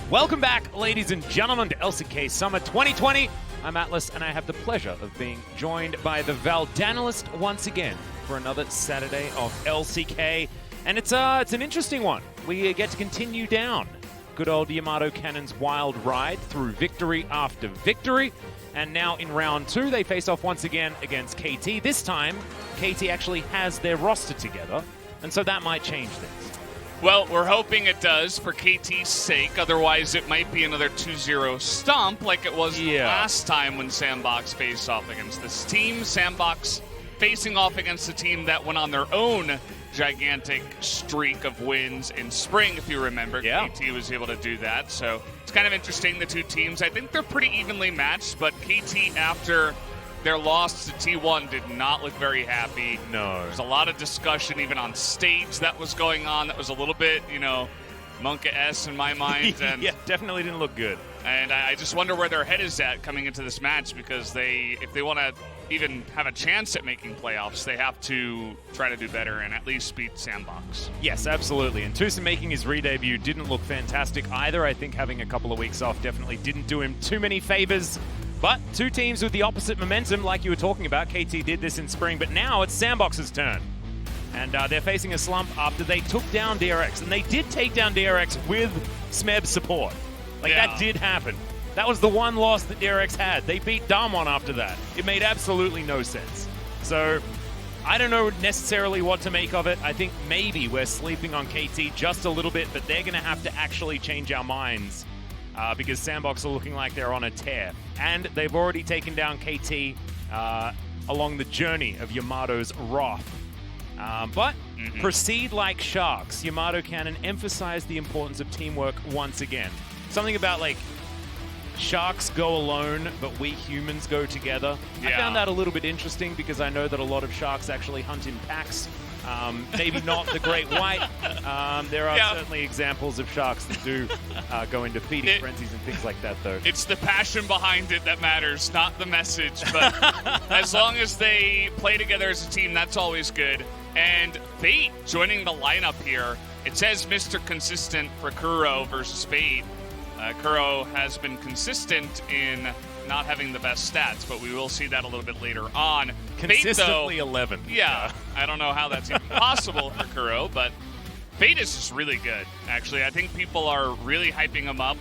Welcome back, ladies and gentlemen, to LCK Summer 2020. I'm Atlas, and I have the pleasure of being joined by the Valdanalist once again for another Saturday of LCK. And it's an interesting one. We get to continue down good old Yamato Cannon's wild ride through victory after victory. And now in round 2, they face off once again against KT. This time, KT actually has their roster together, and so that might change things. Well, we're hoping it does for KT's sake. Otherwise, it might be another 2-0 stomp like it was last time when SANDBOX faced off against this team. SANDBOX facing off against a team that went on their own gigantic streak of wins in spring, if you remember. Yeah. KT was able to do that. So it's kind of interesting, the two teams. I think they're pretty evenly matched, but KT, after their loss to T1, did not look very happy. No. There's a lot of discussion even on stage that was going on that was a little bit, Monka-esque in my mind. And yeah, definitely didn't look good. And I just wonder where their head is at coming into this match, because if they want to even have a chance at making playoffs, they have to try to do better and at least beat SANDBOX. Yes, absolutely. And Tucson making his re-debut didn't look fantastic either. I think having a couple of weeks off definitely didn't do him too many favors. But two teams with the opposite momentum, like you were talking about. KT did this in spring, but now it's SANDBOX's turn. And they're facing a slump after they took down DRX. And they did take down DRX with Smeb's support. That did happen. That was the one loss that DRX had. They beat Damwon after that. It made absolutely no sense. So I don't know necessarily what to make of it. I think maybe we're sleeping on KT just a little bit, but they're going to have to actually change our minds because SANDBOX are looking like they're on a tear. And they've already taken down KT along the journey of Yamato's wrath. But proceed like sharks. Yamato Cannon emphasized the importance of teamwork once again. Something about, sharks go alone, but we humans go together. Yeah. I found that a little bit interesting because I know that a lot of sharks actually hunt in packs. Maybe not the great white. There are certainly examples of sharks that do go into feeding frenzies and things like that, though. It's the passion behind it that matters, not the message. But as long as they play together as a team, that's always good. And Fate joining the lineup here. It says Mr. Consistent for Kuro versus Fate. Kuro has been consistent in not having the best stats, but we will see that a little bit later on. Consistently Fate, though, 11. Yeah, I don't know how that's even possible for Kuro, but Fate is just really good, actually. I think people are really hyping him up.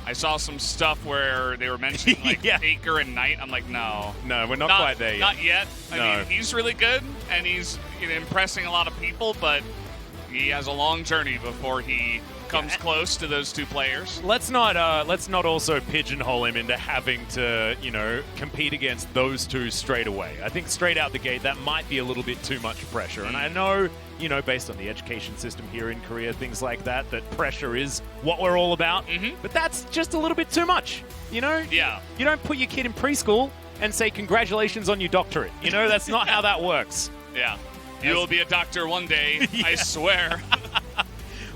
I saw some stuff where they were mentioning Taker and Knight. I'm like, no. No, we're not quite there yet. Not yet. I mean, he's really good, and he's impressing a lot of people, but he has a long journey before he comes close to those two players. Let's not also pigeonhole him into having to, compete against those two straight away. I think straight out the gate, that might be a little bit too much pressure. And I know, based on the education system here in Korea, things like that pressure is what we're all about. But that's just a little bit too much, Yeah. You don't put your kid in preschool and say, congratulations on your doctorate. That's not how that works. Yeah. You will be a doctor one day, I swear.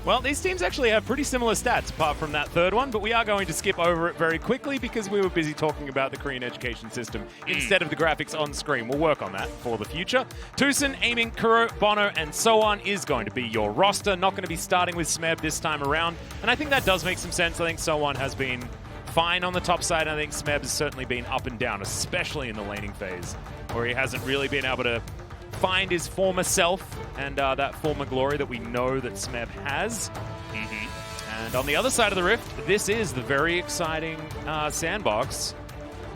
Well, these teams actually have pretty similar stats apart from that third one, but we are going to skip over it very quickly because we were busy talking about the Korean education system instead of the graphics on screen. We'll work on that for the future. Tucson, Aiming, Kuro, Bono, and so on is going to be your roster. Not going to be starting with Smeb this time around, and I think that does make some sense. I think so on has been fine on the top side. I think Smeb has certainly been up and down, especially in the laning phase, where he hasn't really been able to find his former self and that former glory that we know that Smeb has. And on the other side of the rift, this is the very exciting SANDBOX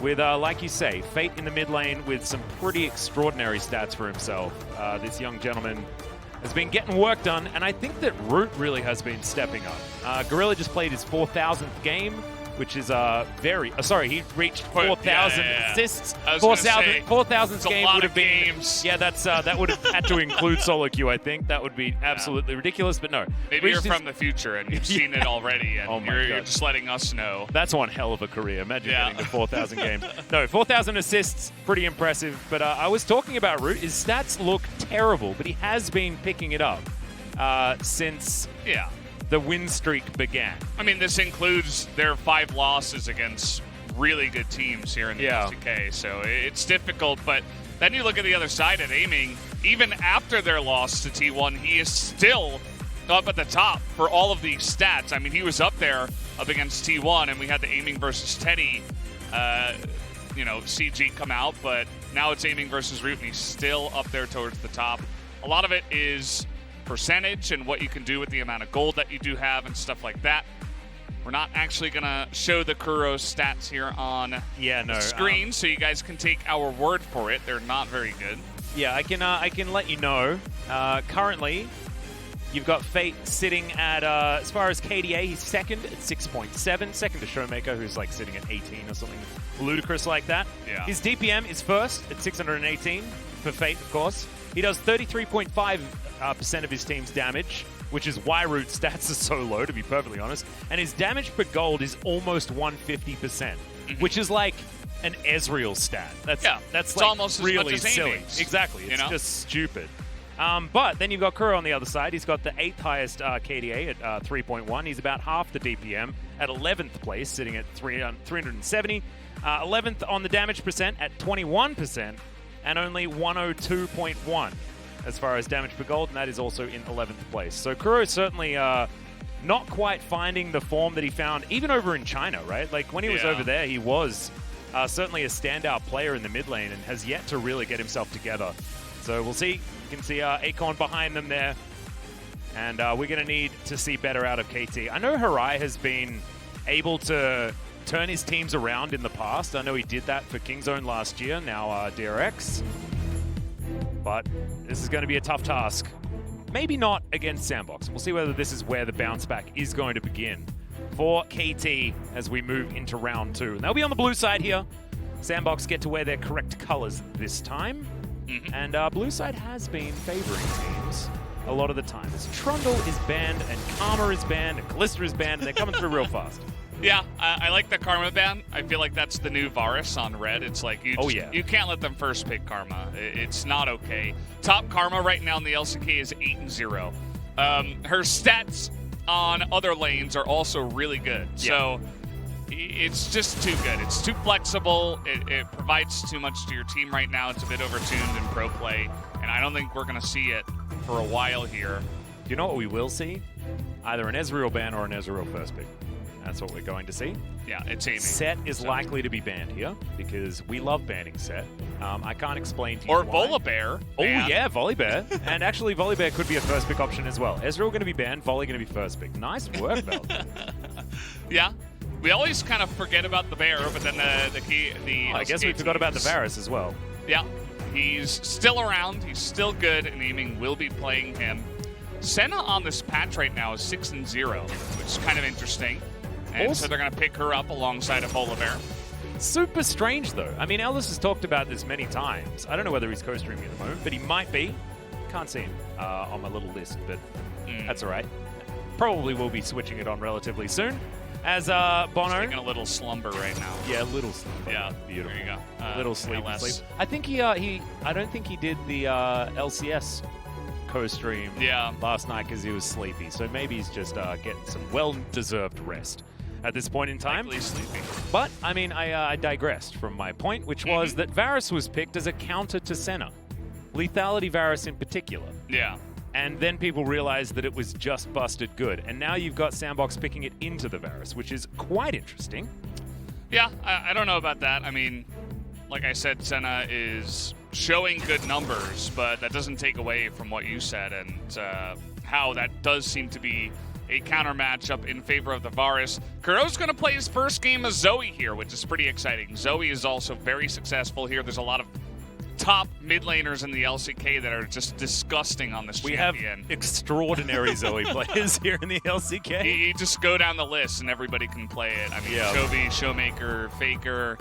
with, like you say, Fate in the mid lane with some pretty extraordinary stats for himself. This young gentleman has been getting work done, and I think that Root really has been stepping up. Gorilla just played his 4,000th game, which is he reached 4,000 assists. 4,000th game would have been games. Yeah, that would have had to include solo queue, I think. That would be absolutely ridiculous, but no. Maybe you're from the future and you've seen it already, and you're just letting us know. That's one hell of a career. Imagine getting to 4,000 games. No, 4,000 assists, pretty impressive. But I was talking about Root. His stats look terrible, but he has been picking it up since the win streak began. I mean, this includes their 5 losses against really good teams here in the LCK, so it's difficult. But then you look at the other side at Aiming. Even after their loss to T1, he is still up at the top for all of these stats. I mean, he was up there up against T1, and we had the aiming versus Teddy, CG come out, but now it's aiming versus Root, and he's still up there towards the top. A lot of it is percentage and what you can do with the amount of gold that you do have and stuff like that. We're not actually going to show the Kuro stats here on the screen, so you guys can take our word for it. They're not very good. Yeah, I can let you know. Currently, you've got Fate sitting at, as far as KDA, he's second at 6.7. Second to Showmaker, who's like sitting at 18 or something ludicrous like that. Yeah. His DPM is first at 618 for Fate, of course. He does 33.5% of his team's damage, which is why Root's stats are so low, to be perfectly honest. And his damage per gold is almost 150%, which is like an Ezreal stat. That's like almost really as much as silly. Aiming's, Exactly. It's just stupid. But then you've got Kuro on the other side. He's got the 8th highest KDA at 3.1. He's about half the DPM at 11th place, sitting at 370. 11th on the damage percent at 21%, and only 102.1 as far as damage per gold, and that is also in 11th place. So Kuro certainly not quite finding the form that he found even over in China, right? Like when he was over there, he was certainly a standout player in the mid lane and has yet to really get himself together. So we'll see. You can see Akon behind them there, and we're going to need to see better out of KT. I know Harai has been able to turn his teams around in the past. I know he did that for Kingzone last year, now DRX. But this is going to be a tough task. Maybe not against SANDBOX. We'll see whether this is where the bounce back is going to begin for KT as we move into round 2. And they'll be on the blue side here. SANDBOX get to wear their correct colors this time. And blue side has been favoring teams a lot of the time. As Trundle is banned, and Karma is banned, and Kalista is banned, and they're coming through real fast. Yeah, I like the Karma ban. I feel like that's the new Varus on red. It's like you can't let them first pick Karma. It's not okay. Top Karma right now in the LCK is 8-0. Her stats on other lanes are also really good. Yeah. So it's just too good. It's too flexible. It provides too much to your team right now. It's a bit overtuned in pro play, and I don't think we're going to see it for a while here. You know what we will see? Either an Ezreal ban or an Ezreal first pick. That's what we're going to see. Yeah, it's aiming. Set is likely to be banned here because we love banning Set. I can't explain to you or why. Volibear. Oh, yeah, Volibear. And actually, Volibear could be a first pick option as well. Ezreal going to be banned, Volley going to be first pick. Nice work, Vel. Yeah. We always kind of forget about the bear, but then I guess we forgot about the Varus as well. Yeah. He's still around. He's still good, and aiming will be playing him. Senna on this patch right now is 6-0, which is kind of interesting. And also, so they're going to pick her up alongside of Volibear. Super strange, though. I mean, Ellis has talked about this many times. I don't know whether he's co-streaming at the moment, but he might be. Can't see him on my little list, but that's all right. Probably will be switching it on relatively soon. As Bono... He's taking a little slumber right now. Yeah, a little slumber. Yeah, beautiful. There you go. Little sleep. I think I don't think he did the LCS co-stream last night because he was sleepy. So maybe he's just getting some well-deserved rest at this point in time. Likely sleeping. But, I mean, I digressed from my point, which was that Varus was picked as a counter to Senna. Lethality Varus in particular. Yeah. And then people realized that it was just busted good. And now you've got SANDBOX picking it into the Varus, which is quite interesting. Yeah, I don't know about that. I mean, like I said, Senna is showing good numbers, but that doesn't take away from what you said and how that does seem to be a counter matchup in favor of the Varus. Kuro's going to play his first game of Zoe here, which is pretty exciting. Zoe is also very successful here. There's a lot of top mid laners in the LCK that are just disgusting on this champion. We have extraordinary Zoe players here in the LCK. You just go down the list and everybody can play it. I mean, Chovy, Showmaker, Faker.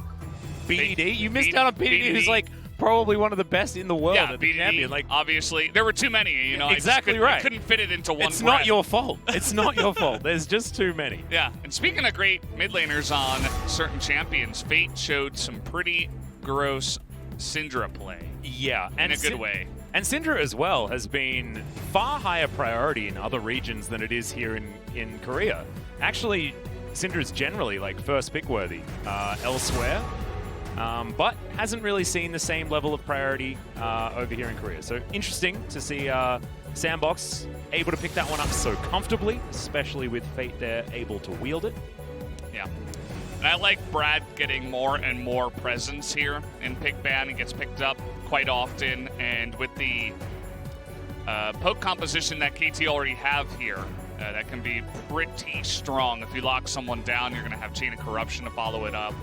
BDD? You missed out on BDD, who's like probably one of the best in the world at the champion. Like, obviously, there were too many, you know. Exactly right. I couldn't fit it into one It's not your fault. It's not your fault. There's just too many. Yeah, and speaking of great mid laners on certain champions, Fate showed some pretty gross Syndra play. Yeah. In a good way. And Syndra as well has been far higher priority in other regions than it is here in Korea. Actually, Syndra's generally like first pick worthy elsewhere. But hasn't really seen the same level of priority over here in Korea. So interesting to see SANDBOX able to pick that one up so comfortably, especially with Fate there able to wield it. Yeah. And I like Brad getting more and more presence here in pick ban. He gets picked up quite often, and with the poke composition that KT already have here, that can be pretty strong. If you lock someone down, you're going to have Chain of Corruption to follow it up.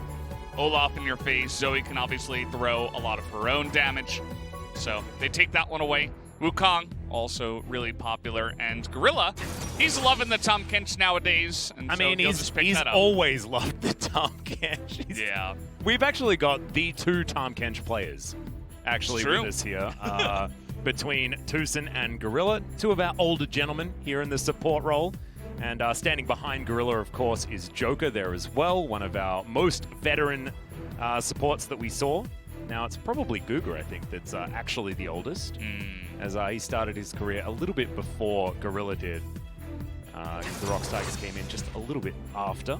Olaf in your face. Zoe can obviously throw a lot of her own damage. So they take that one away. Wukong, also really popular. And Gorilla, he's loving the Tahm Kench nowadays. And I mean, he's always loved the Tahm Kench. Yeah. We've actually got the 2 Tahm Kench players actually with us here. Between Tucson and Gorilla, 2 of our older gentlemen here in the support role. And standing behind Gorilla, of course, is Joker there as well, one of our most veteran supports that we saw. Now, it's probably Guga, I think, that's actually the oldest, as he started his career a little bit before Gorilla did. The Rox Tigers came in just a little bit after.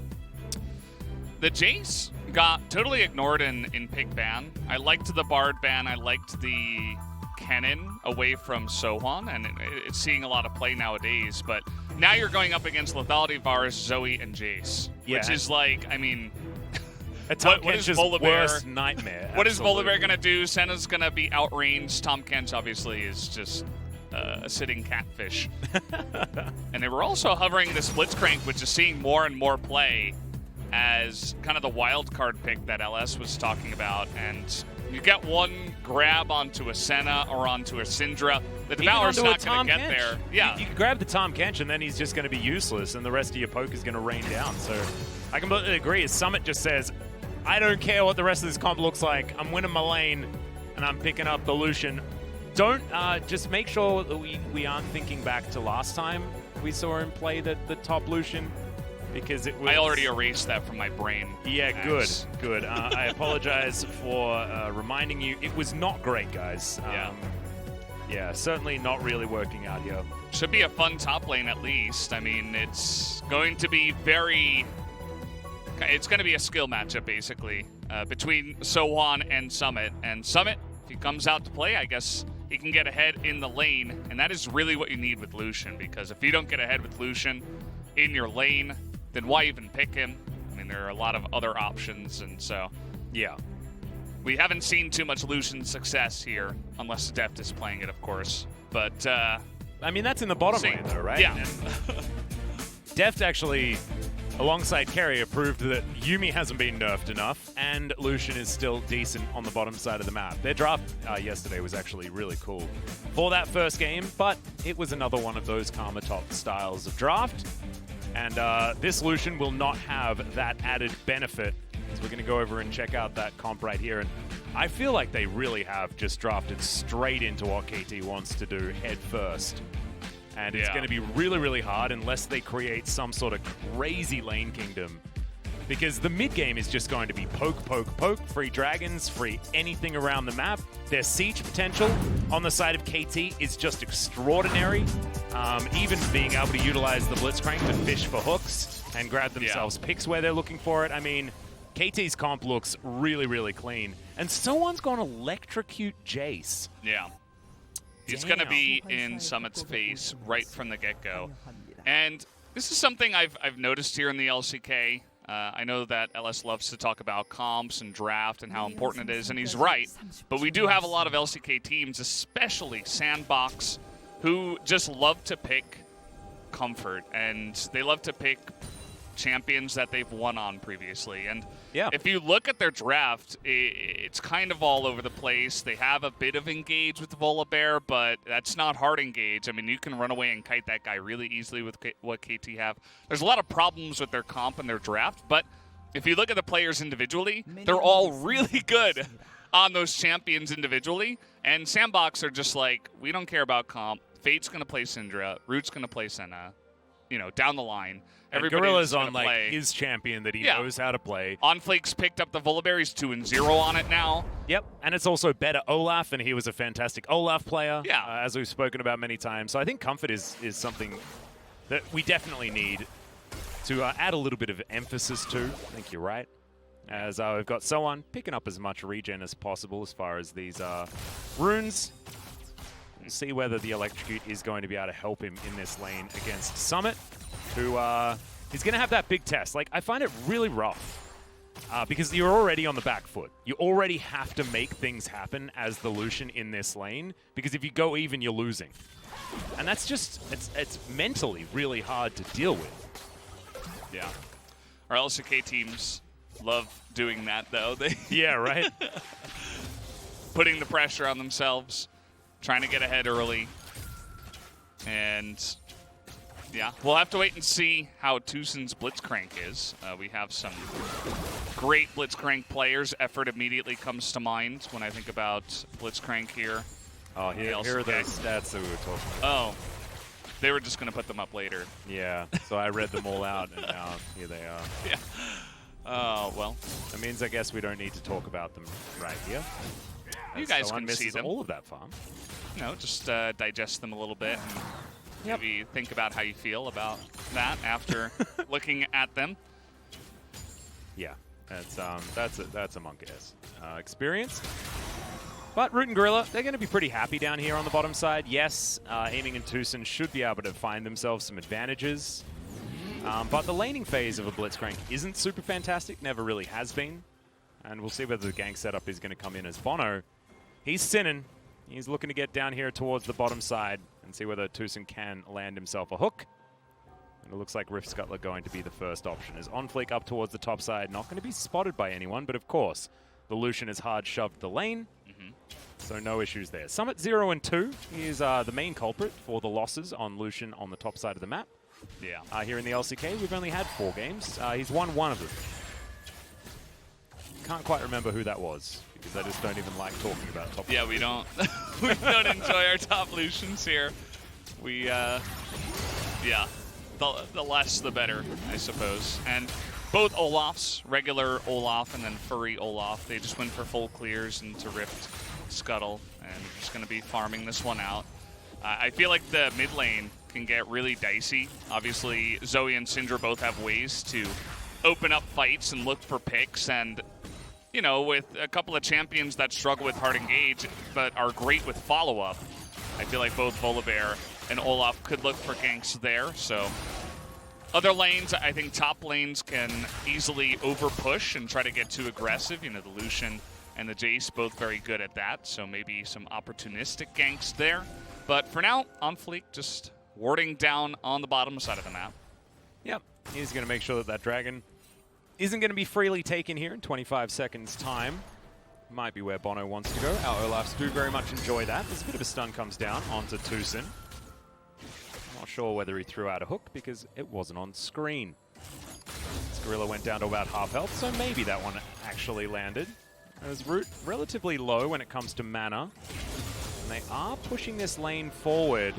The Jace got totally ignored in pick ban. I liked the Bard ban. I liked the Kennen away from Sohwan, and it's seeing a lot of play nowadays. But now you're going up against Lethality, Varus, Zoe, and Jace, which is like, I mean, what is Volibear? Worst nightmare. What is Volibear going to do? Senna's going to be outranged. Tahm Kench obviously is just a sitting catfish. And they were also hovering the Blitzcrank, which is seeing more and more play as kind of the wild card pick that LS was talking about. And you get one grab onto a Senna or onto a Syndra. The Devourer's not going to get there. Yeah. You can grab the Tahm Kench and then he's just going to be useless and the rest of your poke is going to rain down. So I completely agree. As Summit just says, I don't care what the rest of this comp looks like. I'm winning my lane and I'm picking up the Lucian. Don't just make sure that we aren't thinking back to last time we saw him play the top Lucian. Because it was... I already erased that from my brain. Yeah, good. I apologize for reminding you. It was not great, guys. Yeah, certainly not really working out here. Should be a fun top lane at least. I mean, it's going to be very... It's going to be a skill matchup, basically, between Sohwan and Summit. And Summit, if he comes out to play, I guess he can get ahead in the lane. And that is really what you need with Lucian, because if you don't get ahead with Lucian in your lane, then why even pick him? I mean, there are a lot of other options, and so... Yeah. We haven't seen too much Lucian success here, unless Deft is playing it, of course. But, I mean, that's in the bottom lane, though, right? Yeah. Deft actually, alongside Carrier, proved that Yuumi hasn't been nerfed enough, and Lucian is still decent on the bottom side of the map. Their draft yesterday was actually really cool for that first game, but it was another one of those Karma Top styles of draft. And this Lucian will not have that added benefit. So we're going to go over and check out that comp right here. And I feel like they really have just drafted straight into what KT wants to do head first. And it's going to be really, really hard unless they create some sort of crazy lane kingdom. Because the mid game is just going to be poke, poke, poke, free dragons, free anything around the map. Their siege potential on the side of KT is just extraordinary. Even being able to utilize the Blitzcrank to fish for hooks and grab themselves picks where they're looking for it. I mean, KT's comp looks really, really clean. And someone's going to electrocute Jace. Yeah. He's going to be in Summit's face right from the get-go. And this is something I've noticed here in the LCK. I know that LS loves to talk about comps and draft and how important it is, and he's right. But we do have a lot of LCK teams, especially SANDBOX, who just love to pick comfort, and they love to pick champions that they've won on previously. And if you look at their draft, it's kind of all over the place. They have a bit of engage with Volibear, but that's not hard engage. I mean, you can run away and kite that guy really easily with what KT have. There's a lot of problems with their comp and their draft, but if you look at the players individually, they're all really good on those champions individually. And SANDBOX are just like, we don't care about comp. Fate's going to play Syndra. Root's going to play Senna. You know, down the line. Gorilla's on like his champion that he knows how to play. OnFlake's picked up the Volibear. He's 2-0 on it now. Yep, and it's also better Olaf, and he was a fantastic Olaf player, yeah. As we've spoken about many times. So I think comfort is something that we definitely need to add a little bit of emphasis to. I think you're right. As we've got Sohwan picking up as much regen as possible as far as these runes. We'll see whether the Electrocute is going to be able to help him in this lane against Summit, who is going to have that big test. Like, I find it really rough because you're already on the back foot. You already have to make things happen as the Lucian in this lane, because if you go even, you're losing. And that's just, it's mentally really hard to deal with. Yeah. Our LCK teams love doing that, though. Yeah, right? Putting the pressure on themselves, trying to get ahead early. And, yeah, we'll have to wait and see how Tucson's Blitzcrank is. We have some great Blitzcrank players. Effort immediately comes to mind when I think about Blitzcrank here. Oh, here are the stats that we were talking about. Oh, they were just going to put them up later. Yeah, so I read them all out, and now here they are. Yeah. Oh, well. That means I guess we don't need to talk about them right here. You guys can see them. All of that farm. You know, just digest them a little bit and maybe think about how you feel about that after looking at them. Yeah, that's a monk ass experience. But Root and Gorilla, they're going to be pretty happy down here on the bottom side. Yes, Aiming and Tucson should be able to find themselves some advantages. But the laning phase of a Blitzcrank isn't super fantastic, never really has been. And we'll see whether the gank setup is going to come in as Bono. He's sinning. He's looking to get down here towards the bottom side and see whether Tucson can land himself a hook. And it looks like Rift Scuttler going to be the first option. As OnFleek up towards the top side, not going to be spotted by anyone, but of course, the Lucian has hard shoved the lane. So no issues there. Summit 0 and 2 is the main culprit for the losses on Lucian on the top side of the map. Yeah. Here in the LCK, we've only had 4 games. He's won 1 of them. Can't quite remember who that was, because I just don't even like talking about top. Yeah, we don't. We don't enjoy our top Lucians here. We, yeah, the less the better, I suppose. And both Olafs, regular Olaf and then Furry Olaf, they just went for full clears into Rift Scuttle, and just going to be farming this one out. I feel like the mid lane can get really dicey. Obviously, Zoe and Syndra both have ways to open up fights and look for picks, and you know, with a couple of champions that struggle with hard engage but are great with follow-up, I feel like both Volibear and Olaf could look for ganks there. So other lanes, I think top lanes can easily over-push and try to get too aggressive. You know, the Lucian and the Jace both very good at that, so maybe some opportunistic ganks there. But for now, OnFleek just warding down on the bottom side of the map. Yep, he's going to make sure that that dragon isn't going to be freely taken here in 25 seconds time. Might be where Bono wants to go. Our Olafs do very much enjoy that. There's a bit of a stun comes down onto Tucson. Not sure whether he threw out a hook because it wasn't on screen. Gorilla went down to about half health, so maybe that one actually landed. As Root relatively low when it comes to mana. And they are pushing this lane forward.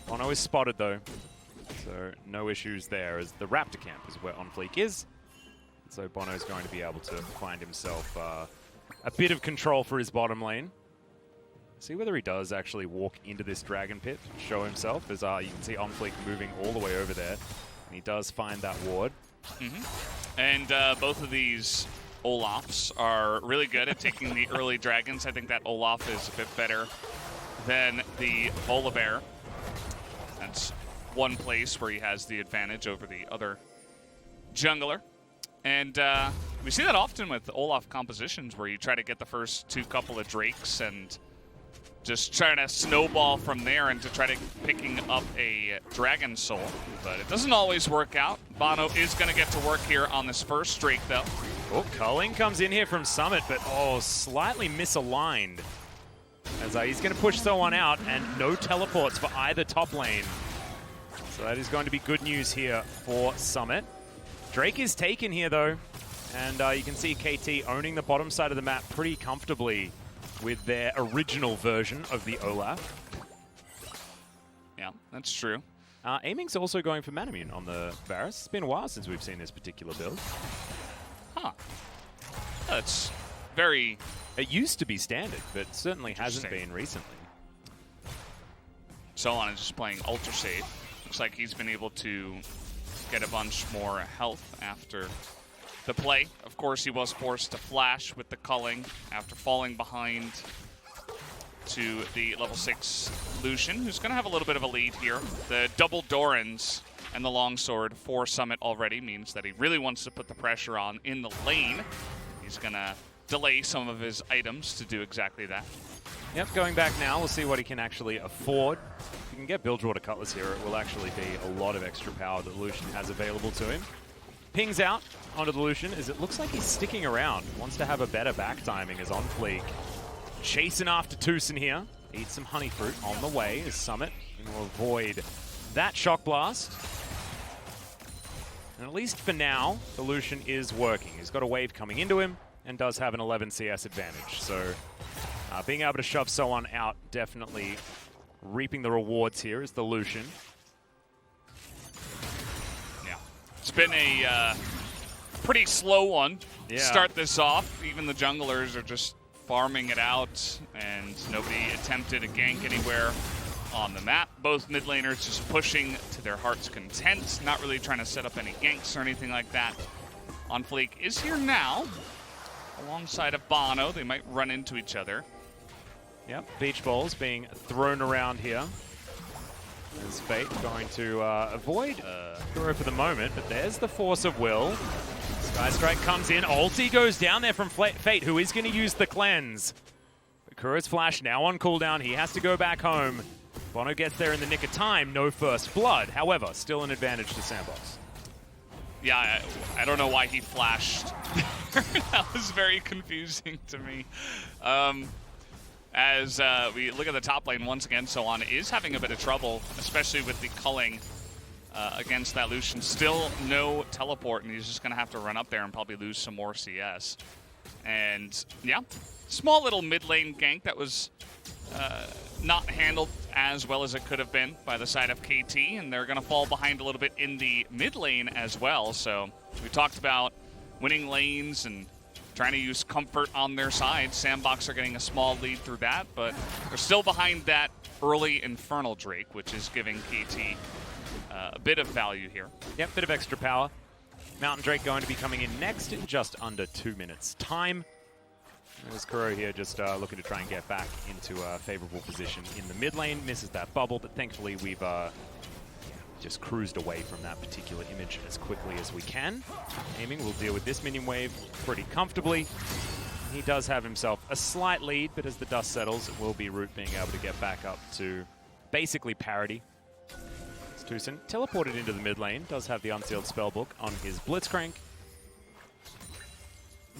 Bono is spotted though, so no issues there, as the Raptor camp is where OnFleek is. So Bono's going to be able to find himself a bit of control for his bottom lane. See whether he does actually walk into this Dragon Pit, show himself, as you can see OnFleek moving all the way over there. And he does find that ward. And both of these Olafs are really good at taking the early dragons. I think that Olaf is a bit better than the Volibear. That's one place where he has the advantage over the other jungler. And we see that often with Olaf compositions, where you try to get the first couple of Drakes and just trying to snowball from there into try to picking up a Dragon Soul. But it doesn't always work out. Bono is going to get to work here on this first Drake, though. Oh, culling comes in here from Summit, but slightly misaligned. As he's going to push someone out, and no teleports for either top lane. So that is going to be good news here for Summit. Drake is taken here, though, and you can see KT owning the bottom side of the map pretty comfortably with their original version of the Olaf. Yeah, that's true. Aiming's also going for Manamune on the Varus. It's been a while since we've seen this particular build. Huh. That's very... It used to be standard, but certainly hasn't been recently. Solon is just playing ultra safe. Looks like he's been able to get a bunch more health after the play. Of course, he was forced to flash with the culling after falling behind to the level 6 Lucian, who's going to have a little bit of a lead here. The double Dorans and the longsword for Summit already means that he really wants to put the pressure on in the lane. He's going to delay some of his items to do exactly that. Yep, going back now, we'll see what he can actually afford. If he can get Bilgewater Cutlass here, it will actually be a lot of extra power that Lucian has available to him. Pings out onto the Lucian as it looks like he's sticking around. Wants to have a better back timing as on fleek. Chasing after Tucson here. Eat some honey fruit on the way as Summit will avoid that shock blast. And at least for now, the Lucian is working. He's got a wave coming into him and does have an 11 CS advantage. So being able to shove someone out, definitely reaping the rewards here is the Lucian. Yeah, it's been a pretty slow one to start this off. Even the junglers are just farming it out, and nobody attempted a gank anywhere on the map. Both mid laners just pushing to their heart's content, not really trying to set up any ganks or anything like that. On Fleek is here now, alongside of Bono. They might run into each other. Yep, beach balls being thrown around here. Is Fate going to avoid Kuro for the moment, but there's the force of will. Sky Strike comes in, ulti goes down there from Fate, who is going to use the cleanse. But Kuro's flash now on cooldown, he has to go back home. Bono gets there in the nick of time, no first blood. However, still an advantage to SANDBOX. Yeah, I don't know why he flashed. That was very confusing to me. As we look at the top lane once again, Sohan is having a bit of trouble, especially with the culling against that Lucian. Still no teleport, and he's just going to have to run up there and probably lose some more CS. And yeah, small little mid lane gank that was not handled as well as it could have been by the side of KT, and they're going to fall behind a little bit in the mid lane as well. So we talked about winning lanes and trying to use comfort on their side. SANDBOX are getting a small lead through that, but they're still behind that early Infernal Drake, which is giving KT a bit of value here. Yep, bit of extra power. Mountain Drake going to be coming in next in just under 2 minutes time. There's Kuro here just looking to try and get back into a favorable position in the mid lane. Misses that bubble, but thankfully we've just cruised away from that particular image as quickly as we can. Aiming will deal with this minion wave pretty comfortably. He does have himself a slight lead, but as the dust settles, it will be Root being able to get back up to basically parity. Tucson teleported into the mid lane, does have the unsealed spellbook on his Blitzcrank.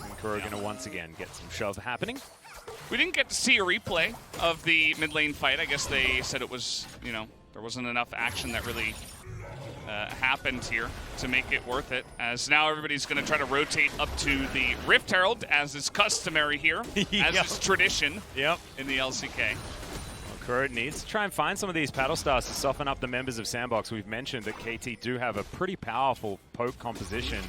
And Kuro going to once again get some shove happening. We didn't get to see a replay of the mid lane fight. I guess they said it was, you know, there wasn't enough action that really happened here to make it worth it, as now everybody's going to try to rotate up to the Rift Herald, as is customary here, as is tradition in the LCK. Well, Kuro needs to try and find some of these paddle stars to soften up the members of SANDBOX. We've mentioned that KT do have a pretty powerful poke composition,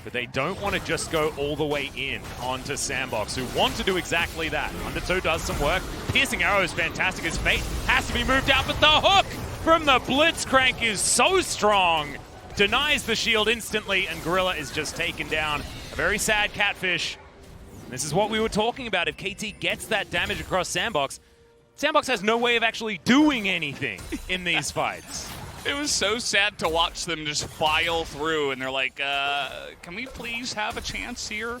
but they don't want to just go all the way in onto SANDBOX, who want to do exactly that. Undertow does some work. Piercing Arrow is fantastic as Fate has to be moved out, but the hook from the Blitzcrank is so strong. Denies the shield instantly, and Gorilla is just taken down. A very sad catfish. This is what we were talking about. If KT gets that damage across SANDBOX, SANDBOX has no way of actually doing anything in these fights. It was so sad to watch them just file through, and they're like, can we please have a chance here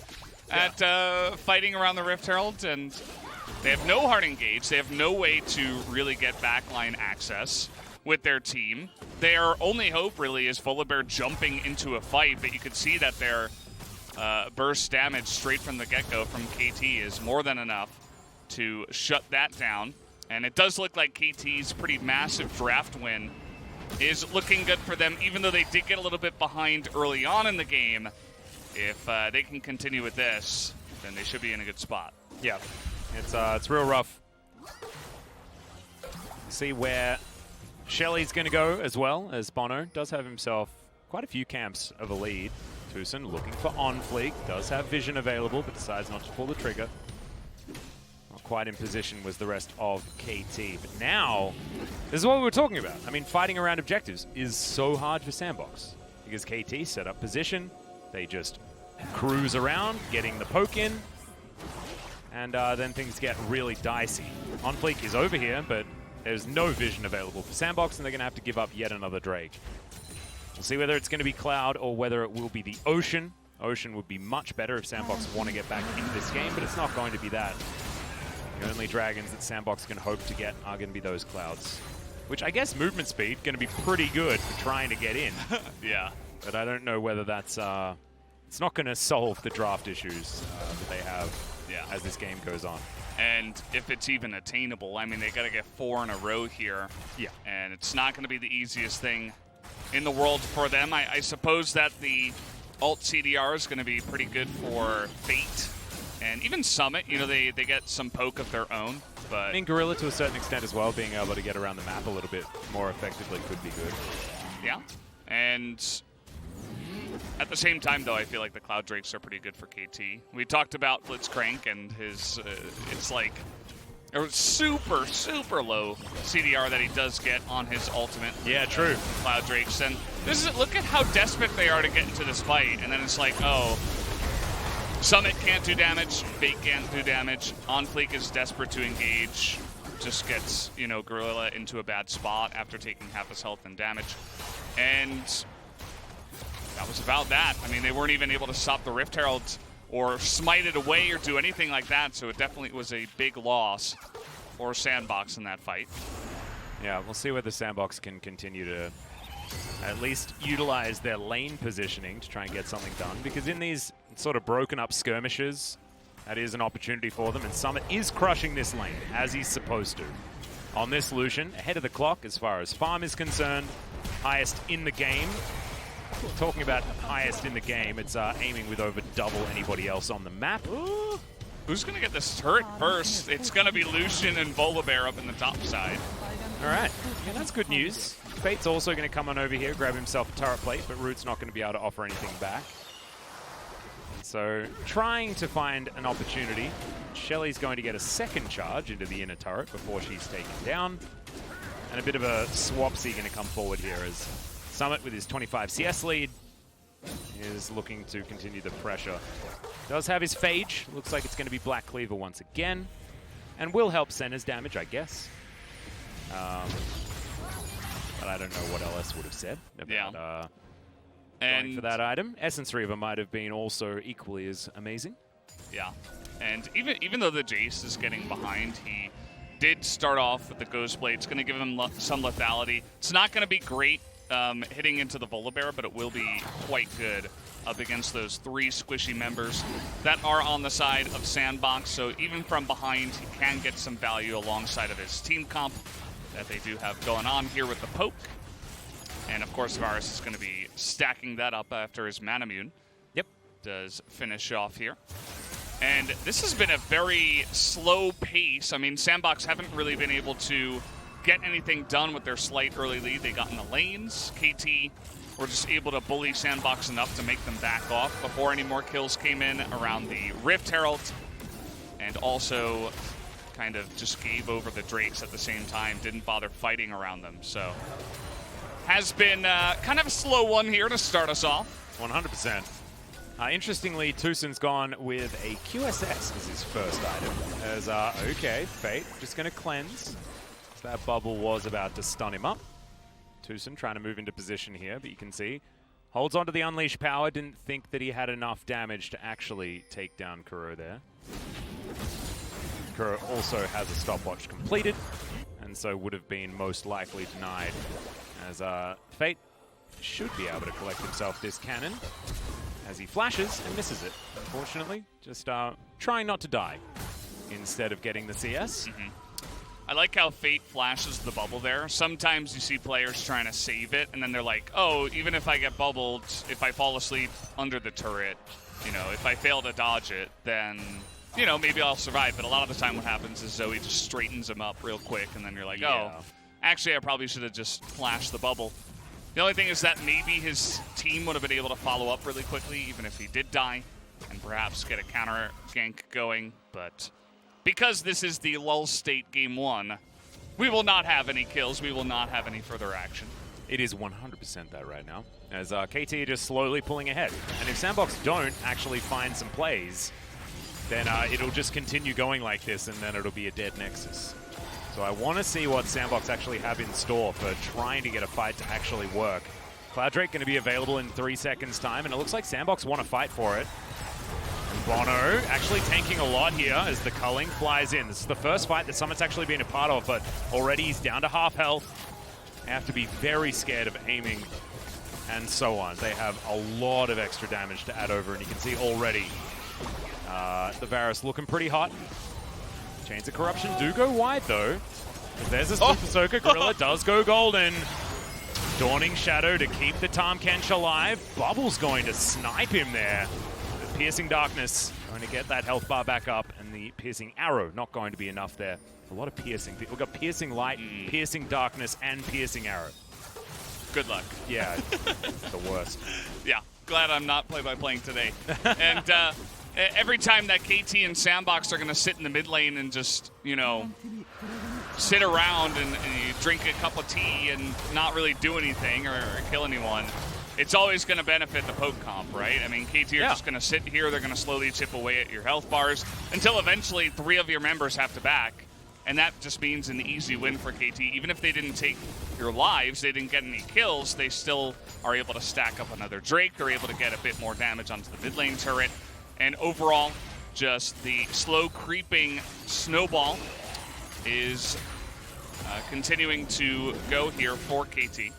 at fighting around the Rift Herald? And they have no hard engage. They have no way to really get backline access with their team. Their only hope really is Volibear jumping into a fight, but you could see that their burst damage straight from the get-go from KT is more than enough to shut that down. And it does look like KT's pretty massive draft win is looking good for them, even though they did get a little bit behind early on in the game. If they can continue with this, then they should be in a good spot. Yeah, it's real rough. See where Shelly's going to go as well, as Bono does have himself quite a few camps of a lead. Tucson looking for on fleek, does have vision available, but decides not to pull the trigger. Not quite in position was the rest of KT, but now, this is what we were talking about. I mean, fighting around objectives is so hard for SANDBOX, because KT set up position, they just cruise around, getting the poke in. and then things get really dicey. On Fleek is over here, but there's no vision available for SANDBOX, and they're going to have to give up yet another Drake. We'll see whether it's going to be Cloud or whether it will be the Ocean. Ocean would be much better if SANDBOX want to get back into this game, but it's not going to be that. The only dragons that SANDBOX can hope to get are going to be those Clouds. Which I guess movement speed going to be pretty good for trying to get in. Yeah. But I don't know whether that's... it's not going to solve the draft issues that they have as this game goes on. And if it's even attainable, I mean, they got to get 4 in a row here. Yeah. And it's not going to be the easiest thing in the world for them. I suppose that the alt CDR is going to be pretty good for Fate. And even Summit, you know, they get some poke of their own. But I mean, Gorilla to a certain extent as well, being able to get around the map a little bit more effectively could be good. Yeah. And at the same time, though, I feel like the Cloud Drakes are pretty good for KT. We talked about Blitzcrank and his, it's like a super, super low CDR that he does get on his ultimate. Yeah, true. Cloud Drakes. And this is, look at how desperate they are to get into this fight. And then it's like, oh, Summit can't do damage, Fate can't do damage. On Fleek is desperate to engage. Just gets, you know, Gorilla into a bad spot after taking half his health and damage. And that was about that. I mean, they weren't even able to stop the Rift Herald or smite it away or do anything like that, so it definitely was a big loss for SANDBOX in that fight. Yeah, we'll see whether SANDBOX can continue to at least utilize their lane positioning to try and get something done, because in these sort of broken up skirmishes, that is an opportunity for them, and Summit is crushing this lane, as he's supposed to. On this Lucian, ahead of the clock as far as farm is concerned, highest in the game. Talking about highest in the game, it's aiming with over double anybody else on the map. Ooh. Who's going to get this turret first? It's going to be Lucian and Volibear up in the top side. All right, yeah, that's good news. Fate's also going to come on over here, grab himself a turret plate, but Root's not going to be able to offer anything back. So trying to find an opportunity. Shelly's going to get a second charge into the inner turret before she's taken down. And a bit of a swapsy going to come forward here as Summit with his 25 CS lead is looking to continue the pressure. Does have his Phage. Looks like it's going to be Black Cleaver once again. And will help Senna's damage, I guess. But I don't know what LS would have said about going for that item. Essence Reaver might have been also equally as amazing. Yeah. And even though the Jace is getting behind, he did start off with the Ghost Blade. It's going to give him some lethality. It's not going to be great hitting into the Volibear, but it will be quite good up against those 3 squishy members that are on the side of SANDBOX. So even from behind, he can get some value alongside of his team comp that they do have going on here with the poke. And of course, Varus is going to be stacking that up after his Manamune. Yep. Does finish off here. And this has been a very slow pace. I mean, SANDBOX haven't really been able to get anything done with their slight early lead. They got in the lanes. KT were just able to bully SANDBOX enough to make them back off before any more kills came in around the Rift Herald. And also kind of just gave over the Drakes at the same time, didn't bother fighting around them. So has been kind of a slow one here to start us off. 100%. Interestingly, Tusin's gone with a QSS as his first item. As, okay, Fate just going to cleanse. That bubble was about to stun him up. Tusin trying to move into position here, but you can see, holds onto the Unleash power, didn't think that he had enough damage to actually take down Kuro there. Kuro also has a stopwatch completed, and so would have been most likely denied, as Fate should be able to collect himself this cannon as he flashes and misses it, unfortunately. Just trying not to die instead of getting the CS. Mm-hmm. I like how Fate flashes the bubble there. Sometimes you see players trying to save it, and then they're like, oh, even if I get bubbled, if I fall asleep under the turret, you know, if I fail to dodge it, then, you know, maybe I'll survive. But a lot of the time what happens is Zoe just straightens him up real quick, and then you're like, oh, actually I probably should have just flashed the bubble. The only thing is that maybe his team would have been able to follow up really quickly, even if he did die, and perhaps get a counter gank going, but because this is the lull state game 1, we will not have any kills. We will not have any further action. It is 100% that right now, as KT are just slowly pulling ahead. And if SANDBOX don't actually find some plays, then it'll just continue going like this, and then it'll be a dead Nexus. So I want to see what SANDBOX actually have in store for trying to get a fight to actually work. Cloud Drake going to be available in 3 seconds time, and it looks like SANDBOX want to fight for it. And Bono actually tanking a lot here as the culling flies in. This is the first fight that Summit's actually been a part of, but already he's down to half health. They have to be very scared of aiming and so on. They have a lot of extra damage to add over, and you can see already the Varus looking pretty hot. Chains of Corruption do go wide though. There's a Super Soaker. Gorilla does go golden. Dawning Shadow to keep the Tahm Kench alive. Bubble's going to snipe him there. The Piercing Darkness going to get that health bar back up, and the Piercing Arrow not going to be enough there. A lot of piercing. We've got Piercing Light, Piercing Darkness, and Piercing Arrow. Good luck. Yeah, the worst. Yeah, glad I'm not play-by-playing today. And every time that KT and SANDBOX are going to sit in the mid lane and just, you know, sit around and you drink a cup of tea and not really do anything or kill anyone, it's always going to benefit the poke comp, right? I mean, KT are just going to sit here. They're going to slowly chip away at your health bars until eventually 3 of your members have to back. And that just means an easy win for KT. Even if they didn't take your lives, they didn't get any kills, they still are able to stack up another Drake. They're able to get a bit more damage onto the mid lane turret. And overall, just the slow creeping snowball is continuing to go here for KT.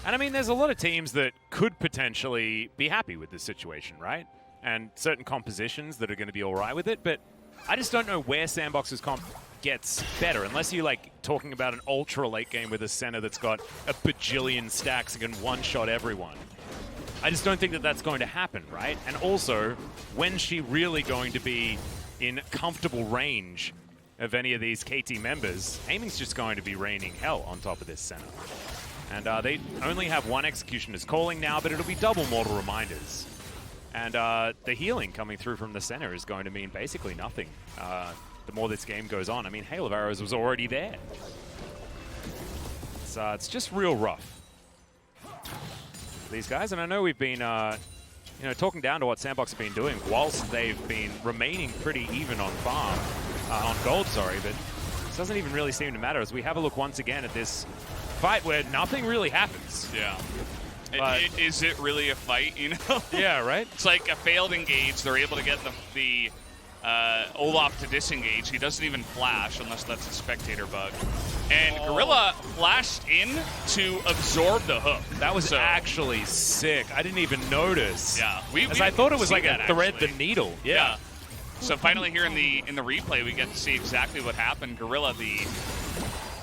And I mean, there's a lot of teams that could potentially be happy with this situation, right? And certain compositions that are going to be all right with it, but I just don't know where SANDBOX's comp gets better, unless you're like talking about an ultra late game with a center that's got a bajillion stacks and can one-shot everyone. I just don't think that that's going to happen, right? And also, when's she really going to be in comfortable range of any of these KT members? Aiming's just going to be raining hell on top of this center. And they only have 1 Executioner's Calling now, but it'll be double Mortal Reminders. And the healing coming through from the center is going to mean basically nothing the more this game goes on. I mean, Hail of Arrows was already there. It's just real rough. These guys, and I know we've been talking down to what SANDBOX have been doing whilst they've been remaining pretty even on farm, on gold, sorry, but this doesn't even really seem to matter as we have a look once again at this fight where nothing really happens. Yeah. Is it really a fight, you know? Yeah, right? It's like a failed engage. They're able to get the Olaf to disengage. He doesn't even flash unless that's a spectator bug. And Gorilla flashed in to absorb the hook. That was actually sick. I didn't even notice. Yeah. I thought it was like a thread the needle. Yeah. So finally here in the replay, we get to see exactly what happened. Gorilla, the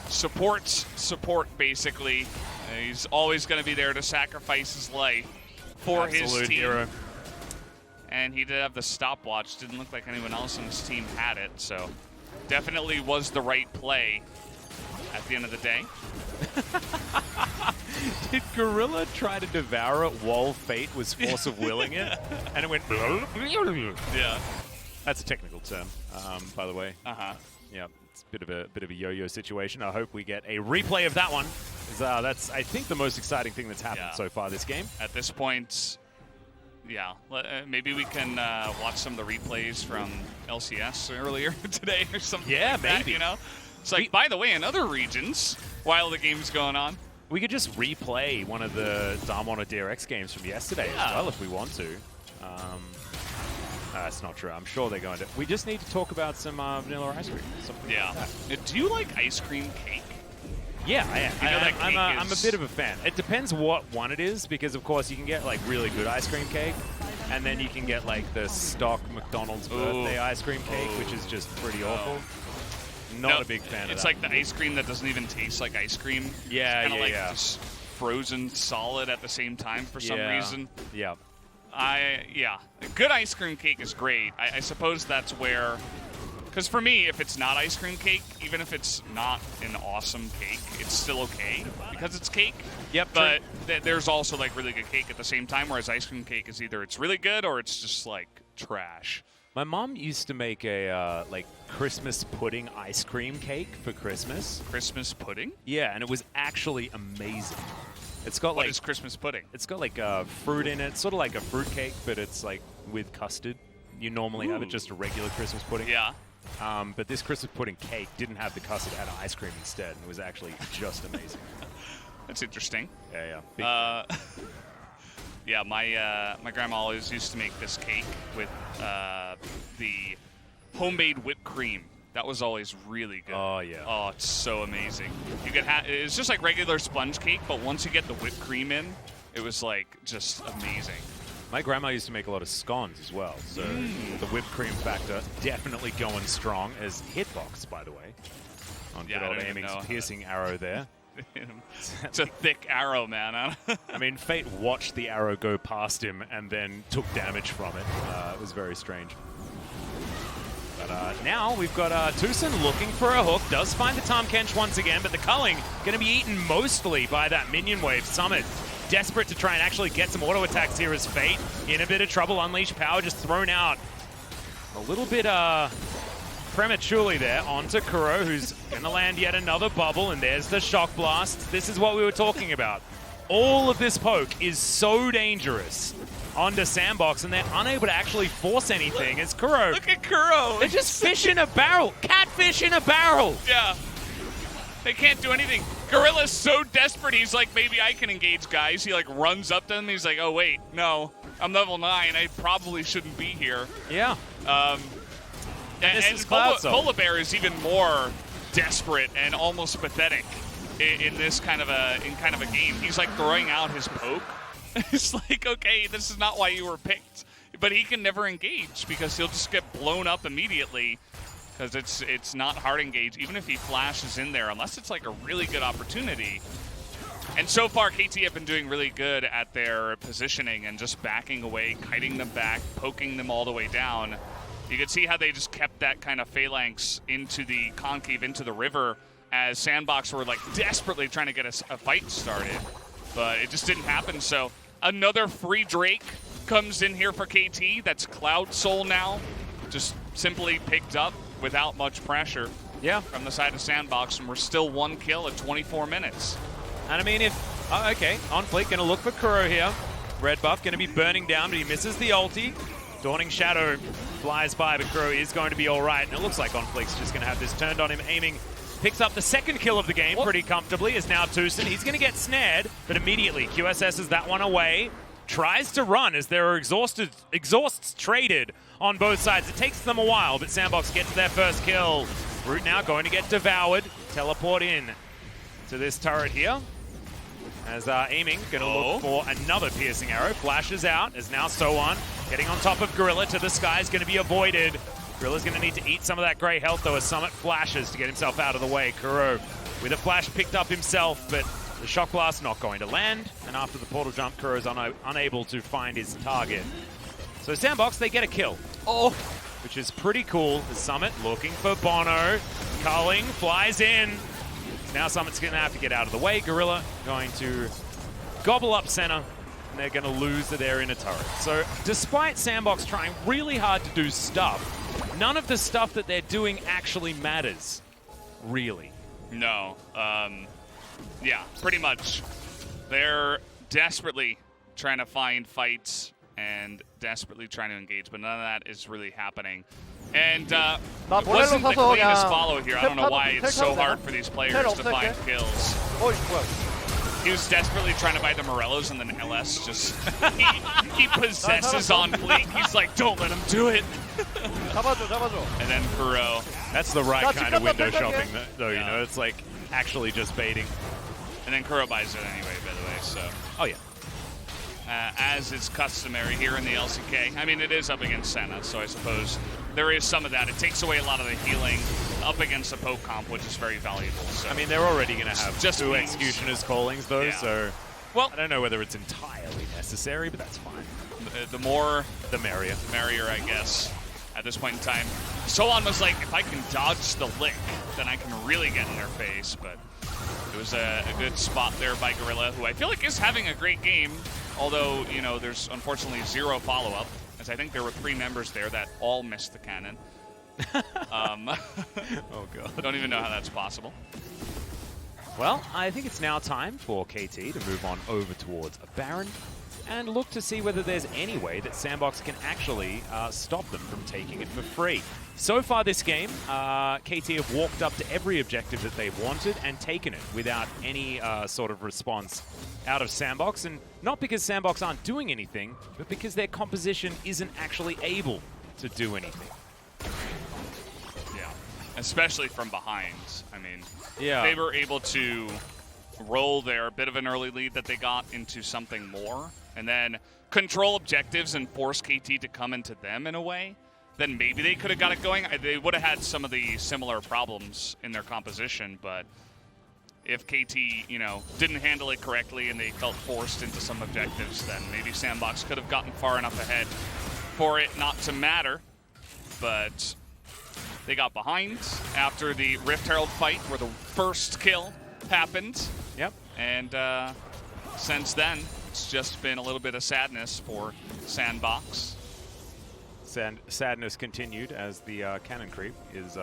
support basically. He's always going to be there to sacrifice his life for his team. Hero. And he did have the stopwatch. Didn't look like anyone else on his team had it, so definitely was the right play at the end of the day. Did Gorilla try to devour it while Fate was force of willing it? And it went... Yeah. That's a technical term, by the way. Uh-huh. Yeah, it's a bit of a yo-yo situation. I hope we get a replay of that one. That's, I think, the most exciting thing that's happened so far this game. At this point, yeah, maybe we can watch some of the replays from LCS earlier today or something. Yeah, like maybe. That, you know, it's like, by the way, in other regions, while the game's going on, we could just replay one of the Darmon or DRX games from yesterday as well if we want to. That's not true. I'm sure they're going to. We just need to talk about some vanilla ice cream. Like Do you like ice cream cake? Yeah, I am. You know that cake I'm a bit of a fan. It depends what one it is, because of course you can get like really good ice cream cake, and then you can get like the stock McDonald's birthday ice cream cake, which is just pretty awful. Not a big fan of that. It's like the ice cream that doesn't even taste like ice cream. Yeah, it's kinda like just frozen solid at the same time for some reason. Yeah. Good ice cream cake is great. I suppose that's where, because for me, if it's not ice cream cake, even if it's not an awesome cake, it's still okay because it's cake. Yep. But there's also like really good cake at the same time, whereas ice cream cake is either it's really good or it's just like trash. My mom used to make a like Christmas pudding ice cream cake for Christmas. Christmas pudding? Yeah, and it was actually amazing. It's got What like is Christmas pudding? It's got like fruit in it, sort of like a fruit cake, but it's like with custard. you normally have it just a regular Christmas pudding. Yeah. But this Christmas pudding cake didn't have the custard, it had ice cream instead, and it was actually just amazing. That's interesting. Yeah. Yeah, my grandma always used to make this cake with the homemade whipped cream. That was always really good. Oh, yeah. Oh, it's so amazing. You could it's just like regular sponge cake, but once you get the whipped cream in, it was like just amazing. My grandma used to make a lot of scones as well, so the whipped cream factor definitely going strong as hitbox, by the way. On good old Aiming's piercing arrow there. It's a thick arrow, man. I mean, Fate watched the arrow go past him and then took damage from it. It was very strange. But now we've got Tucson looking for a hook. Does find the Tahm Kench once again, but the culling going to be eaten mostly by that minion wave. Summit desperate to try and actually get some auto attacks here as Fate in a bit of trouble. Unleash power just thrown out a little bit prematurely there onto Kuro, who's going to land yet another bubble, and there's the shock blast. This is what we were talking about. All of this poke is so dangerous onto SANDBOX, and they're unable to actually force anything as Kuro. Look at Kuro. They're just fish in a barrel. Catfish in a barrel. Yeah. They can't do anything. Gorilla's so desperate, he's like, maybe I can engage guys. He like runs up to them. He's like, oh, wait, no. I'm level 9. I probably shouldn't be here. Yeah. And Polar Bear is even more desperate and almost pathetic in this kind of a game. He's like throwing out his poke. It's like, okay, this is not why you were picked. But he can never engage because he'll just get blown up immediately because it's not hard engage, even if he flashes in there, unless it's like a really good opportunity. And so far, KT have been doing really good at their positioning and just backing away, kiting them back, poking them all the way down. You can see how they just kept that kind of phalanx into the concave, into the river, as SANDBOX were like desperately trying to get a fight started. But it just didn't happen, so another free Drake comes in here for KT. That's Cloud Soul now, just simply picked up without much pressure from the side of SANDBOX, and we're still 1 kill at 24 minutes. And I mean, if, okay, On Fleek going to look for Kuro here. Red buff going to be burning down, but he misses the ulti. Dawning Shadow flies by, but Kuro is going to be all right. And it looks like On Fleek's just going to have this turned on him. Aiming picks up the second kill of the game pretty comfortably, is now Tucson. He's going to get snared, but immediately QSS's that one away. Tries to run as there are exhausts traded on both sides. It takes them a while, but SANDBOX gets their first kill. Root now going to get devoured. Teleport in to this turret here. As Aiming going to look for another piercing arrow. Flashes out as now Soan getting on top of Gorilla to the sky is going to be avoided. Gorilla's going to need to eat some of that gray health though as Summit flashes to get himself out of the way. Kuro with a flash picked up himself, but the shock blast not going to land. And after the portal jump, Kuro's unable to find his target. So SANDBOX, they get a kill. Which is pretty cool. The Summit looking for Bono. Culling flies in. Now Summit's going to have to get out of the way. Gorilla going to gobble up center, and they're going to lose their inner turret. So despite SANDBOX trying really hard to do stuff, none of the stuff that they're doing actually matters, really. No. Yeah, pretty much. They're desperately trying to find fights and desperately trying to engage, but none of that is really happening. And it wasn't the cleanest follow here. I don't know why it's so hard for these players to find kills. He was desperately trying to buy the Morellos, and then LS just, he possesses On Fleek. He's like, don't let him do it. And then Kuro. That's the right kind of window shopping, though, you know? It's like actually just baiting. And then Kuro buys it anyway, by the way, so. Oh, yeah. As is customary here in the LCK. I mean, it is up against Senna, so I suppose there is some of that. It takes away a lot of the healing up against the poke comp, which is very valuable. So. I mean, they're already going to have just 2 Executioner's callings, though, so well, I don't know whether it's entirely necessary, but that's fine. The more, the merrier. The merrier, I guess, at this point in time. Soan was like, if I can dodge the lick, then I can really get in their face, but it was a good spot there by Gorilla, who I feel like is having a great game, although, you know, there's unfortunately 0 follow-up, as I think there were 3 members there that all missed the cannon. Oh, God. Don't even know how that's possible. Well, I think it's now time for KT to move on over towards a Baron. and look to see whether there's any way that SANDBOX can actually stop them from taking it for free. So far this game, KT have walked up to every objective that they've wanted and taken it without any sort of response out of SANDBOX. And not because SANDBOX aren't doing anything, but because their composition isn't actually able to do anything. Yeah, especially from behind. I mean, yeah, they were able to roll their bit of an early lead that they got into something more, and then control objectives and force KT to come into them in a way. Then maybe they could have got it going. They would have had some of the similar problems in their composition, but if KT, you know, didn't handle it correctly and they felt forced into some objectives, then maybe SANDBOX could have gotten far enough ahead for it not to matter. But they got behind after the Rift Herald fight where the first kill happened. Yep. And since then, it's just been a little bit of sadness for SANDBOX. Sadness continued as the cannon creep is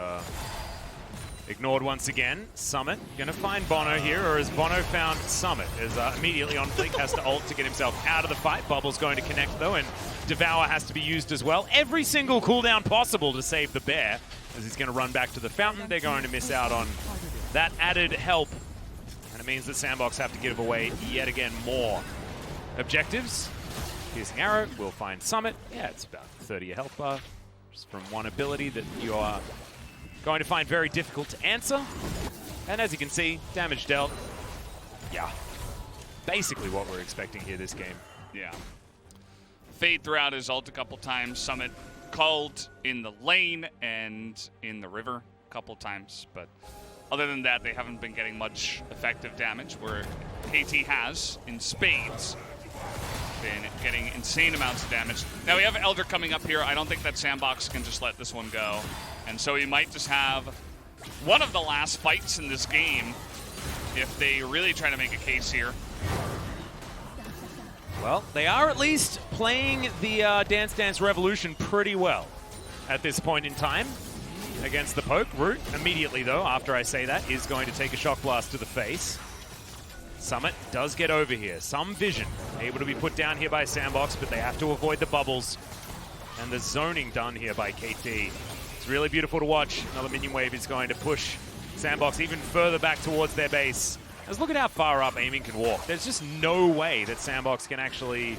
ignored once again. Summit gonna find Bono here, or has Bono found Summit? As immediately on Fleek has to ult to get himself out of the fight. Bubble's going to connect though, and Devour has to be used as well. Every single cooldown possible to save the bear, as he's gonna run back to the fountain. They're going to miss out on that added help, and it means that SANDBOX have to give away yet again more objectives. Piercing Arrow will find Summit. Yeah, it's about 30 a health bar, just from one ability that you are going to find very difficult to answer. And as you can see, damage dealt. Yeah, basically what we're expecting here this game. Yeah. Fade throughout his ult a couple times. Summit called in the lane and in the river a couple times. But other than that, they haven't been getting much effective damage, where KT has in spades been getting insane amounts of damage. Now we have Elder coming up here. I don't think that SANDBOX can just let this one go. And so he might just have one of the last fights in this game if they really try to make a case here. Well, they are at least playing the Dance Dance Revolution pretty well at this point in time against the poke. Root immediately though, after I say that, is going to take a shock blast to the face. Summit does get over here. Some vision able to be put down here by SANDBOX, but they have to avoid the bubbles. And the zoning done here by KT. It's really beautiful to watch. Another minion wave is going to push SANDBOX even further back towards their base. Just look at how far up Aiming can walk. There's just no way that SANDBOX can actually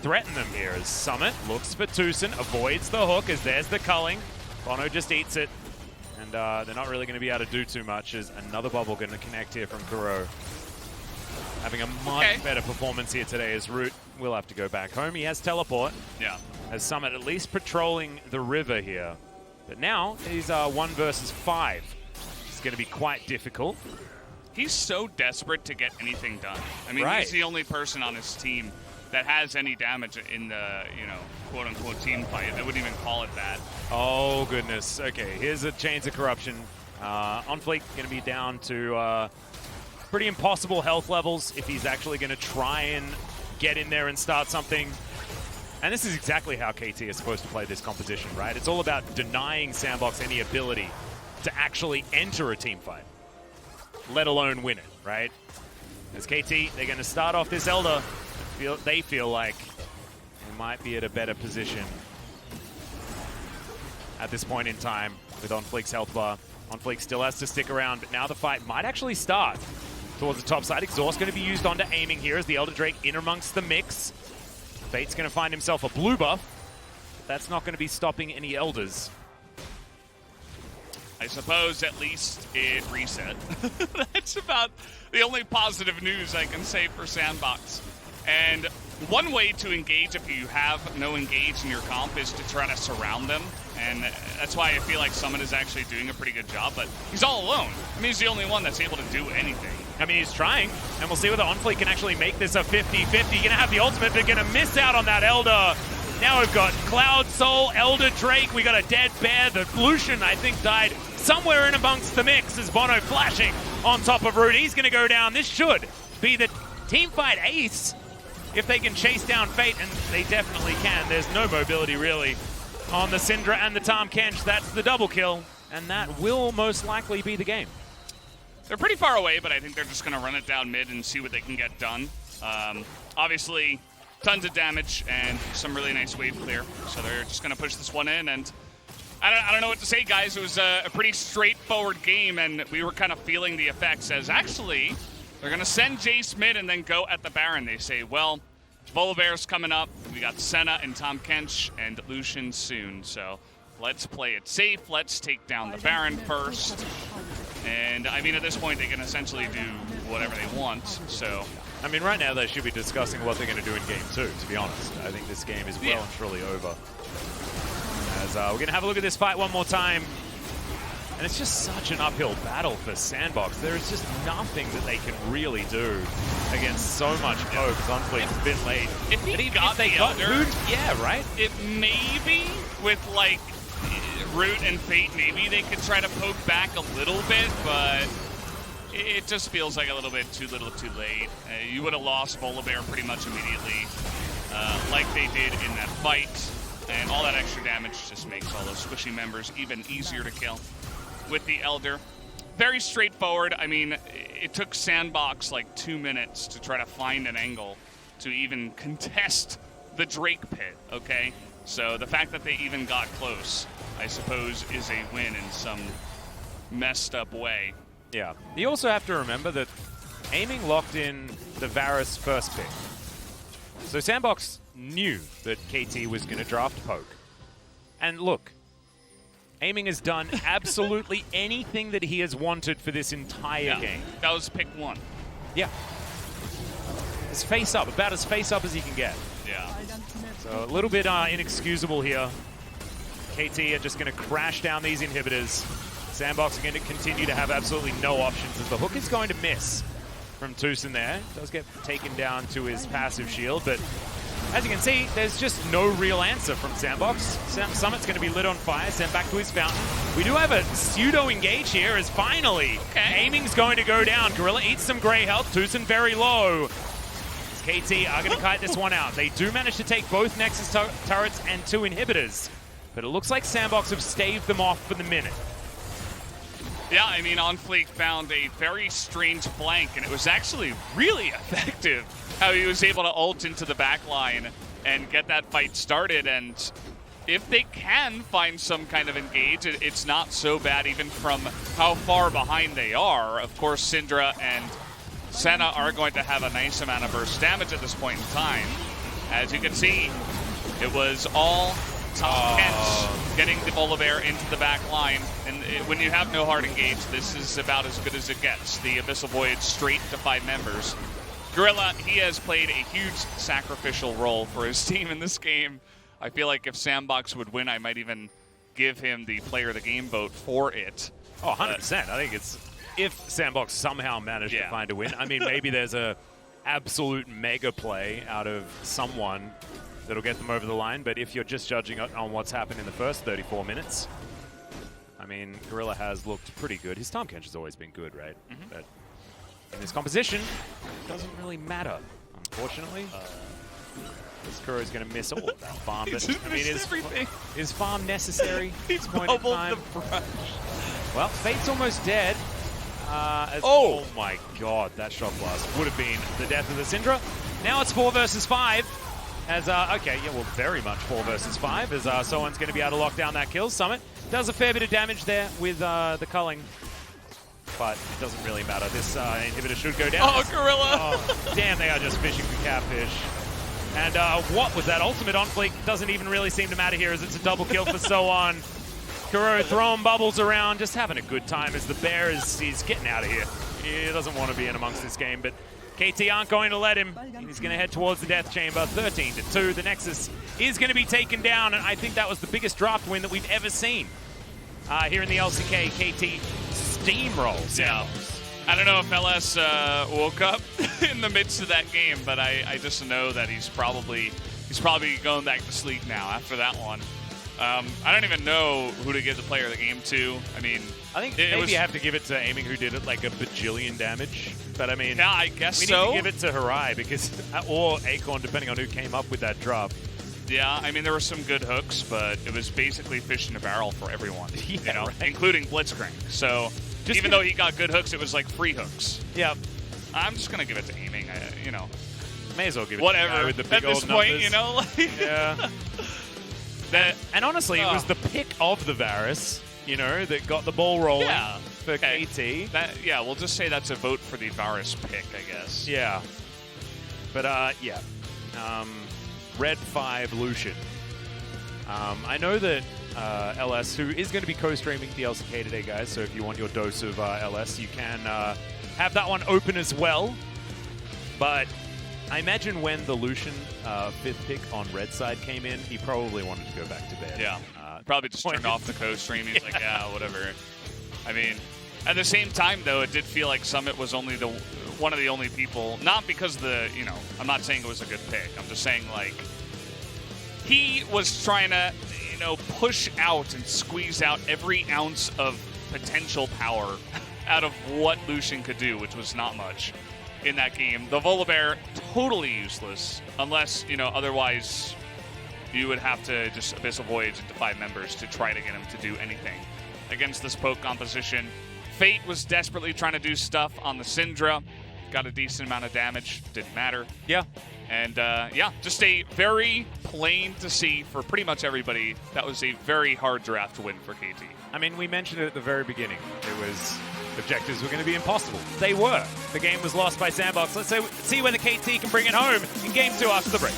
threaten them here. As Summit looks for Tucson, avoids the hook as there's the culling. Bono just eats it. And they're not really going to be able to do too much, as another bubble going to connect here from Kuro. Having a much better performance here today, as Root will have to go back home. He has teleport. Yeah. As Summit at least patrolling the river here. But now he's 1 versus 5. It's going to be quite difficult. He's so desperate to get anything done. I mean, he's the only person on his team that has any damage in the, you know, quote-unquote team fight. I wouldn't even call it that. Oh, goodness. Okay, here's a Chains of Corruption. On Fleek going to be down to pretty impossible health levels if he's actually going to try and get in there and start something. And this is exactly how KT is supposed to play this composition, right? It's all about denying SANDBOX any ability to actually enter a team fight, let alone win it, right? As KT, they're going to start off this Elder. They feel like they might be at a better position at this point in time with On Fleek's health bar. On Fleek still has to stick around, but now the fight might actually start towards the top side. Exhaust going to be used onto Aiming here as the Elder Drake in amongst the mix. Fate's going to find himself a blue buff, but that's not going to be stopping any Elders. I suppose at least it reset. That's about the only positive news I can say for SANDBOX. And one way to engage if you have no engage in your comp is to try to surround them. And that's why I feel like Summit is actually doing a pretty good job, but he's all alone. I mean, he's the only one that's able to do anything. I mean, he's trying, and we'll see whether On Fleek can actually make this a 50-50. Gonna have the ultimate, but gonna miss out on that Elder. Now we've got Cloud Soul, Elder Drake, we got a dead bear. The Lucian, I think, died somewhere in amongst the mix as Bono flashing on top of Root. He's gonna go down. This should be the teamfight ace if they can chase down Fate, and they definitely can. There's no mobility really on the Syndra and the Tahm Kench. That's the double kill, and that will most likely be the game. They're pretty far away, but I think they're just going to run it down mid and see what they can get done. Obviously, tons of damage and some really nice wave clear. So they're just going to push this one in, and I don't know what to say, guys. It was a pretty straightforward game, and we were kind of feeling the effects as actually they're going to send Jace mid and then go at the Baron. They say, well, Volibear's coming up. We got Senna and Tahm Kench and Lucian soon, so let's play it safe. Let's take down the Baron first. And, I mean, at this point, they can essentially do whatever they want, so... I mean, right now they should be discussing what they're going to do in Game 2, to be honest. I think this game is well and truly over. As we're going to have a look at this fight one more time. And it's just such an uphill battle for SANDBOX. There is just nothing that they can really do against so much poke. Zonfleet's been late. If they got the Elder, yeah, right? It maybe with, like, Root and Fate, maybe they could try to poke back a little bit, but it just feels like a little bit too little too late. You would have lost Volibear pretty much immediately, like they did in that fight. And all that extra damage just makes all those squishy members even easier to kill with the Elder. Very straightforward. I mean, it took SANDBOX like 2 minutes to try to find an angle to even contest the Drake pit, okay? So the fact that they even got close, I suppose, is a win in some messed up way. Yeah. You also have to remember that Aiming locked in the Varus first pick. So SANDBOX knew that KT was going to draft poke. And look, Aiming has done absolutely anything that he has wanted for this entire game. That was pick 1. Yeah. It's face up, about as face up as he can get. Yeah. So a little bit inexcusable here. KT are just going to crash down these inhibitors. SANDBOX are going to continue to have absolutely no options as the hook is going to miss from Tucson there. Does get taken down to his passive shield, but as you can see, there's just no real answer from SANDBOX. Summit's going to be lit on fire, sent back to his fountain. We do have a pseudo-engage here as finally Aiming's going to go down. Gorilla eats some gray health, Tucson very low. KT are going to kite this one out. They do manage to take both Nexus turrets and 2 inhibitors, but it looks like SANDBOX have staved them off for the minute. Yeah, I mean, OnFleek found a very strange flank, and it was actually really effective how he was able to ult into the back line and get that fight started. And if they can find some kind of engage, it's not so bad even from how far behind they are. Of course, Syndra and Senna are going to have a nice amount of burst damage at this point in time. As you can see, it was all Tahm Kench getting the Volibear into the back line. And when you have no hard engage, this is about as good as it gets. The Abyssal Void straight to 5 members. Gorilla, he has played a huge sacrificial role for his team in this game. I feel like if SANDBOX would win, I might even give him the player of the game vote for it. Oh, 100%. I think it's if SANDBOX somehow managed to find a win. I mean, maybe there's a absolute mega play out of someone that'll get them over the line, but if you're just judging on what's happened in the first 34 minutes, I mean, Gorilla has looked pretty good. His Tahm Kench has always been good, right? But in this composition, it doesn't really matter, unfortunately. This Kuro's going to miss all of that farm, but I mean, is farm necessary at this point in time? Well, Fate's almost dead. Oh my god, that shot blast would have been the death of the Syndra. Now it's 4 versus 5. As, okay, yeah, well, very much 4 versus 5, as Sohan's going to be able to lock down that kill. Summit does a fair bit of damage there with the culling, but it doesn't really matter. This inhibitor should go down. Oh, Gorilla! Oh, damn, they are just fishing for catfish. And what was that ultimate on fleek? Doesn't even really seem to matter here, as it's a double kill for Sohan. Kuro throwing bubbles around, just having a good time as the bear is getting out of here. He doesn't want to be in amongst this game, but KT aren't going to let him. He's going to head towards the death chamber. 13-2. The Nexus is going to be taken down, and I think that was the biggest draft win that we've ever seen here in the LCK. KT steamrolls. Yeah. I don't know if LS woke up in the midst of that game, but I just know that he's probably going back to sleep now after that one. I don't even know who to give the player of the game to. I mean, I think maybe you have to give it to Aiming, who did it like a bajillion damage. But I mean, yeah, I guess we so. need to give it to Harai because, or Acorn, depending on who came up with that drop. Yeah, I mean, there were some good hooks, but it was basically fish in a barrel for everyone, yeah, you know, right. including Blitzcrank. So even though he got good hooks, it was like free hooks. Yeah. I'm just gonna give it to Aiming. You know, May as well give it to the Whatever. guy with the big At this old point, numbers. you know, like, Yeah. And honestly, it was the pick of the Varus, you know, that got the ball rolling for KT. yeah, we'll just say that's a vote for the Varus pick, I guess. Yeah. But, yeah. Red 5 Lucian. I know that LS, who is going to be co-streaming the LCK today, guys, so if you want your dose of LS, you can have that one open as well. But I imagine when the Lucian 5th pick on red side came in, he probably wanted to go back to bed. Yeah, probably just turned off the co-stream. He's like, yeah, whatever. I mean, at the same time, though, it did feel like Summit was only one of the only people, not because I'm not saying it was a good pick. I'm just saying, like, he was trying to, push out and squeeze out every ounce of potential power out of what Lucian could do, which was not much in that game. The Volibear, totally useless, unless, otherwise you would have to just Abyssal Voyage into 5 members to try to get him to do anything against this poke composition. Fate was desperately trying to do stuff on the Syndra. Got a decent amount of damage. Didn't matter. Yeah. And, just a very plain to see for pretty much everybody. That was a very hard draft to win for KT. I mean, we mentioned it at the very beginning. It was objectives were going to be impossible. They were. The game was lost by SANDBOX. Let's see whether KT can bring it home in Game 2 after the break.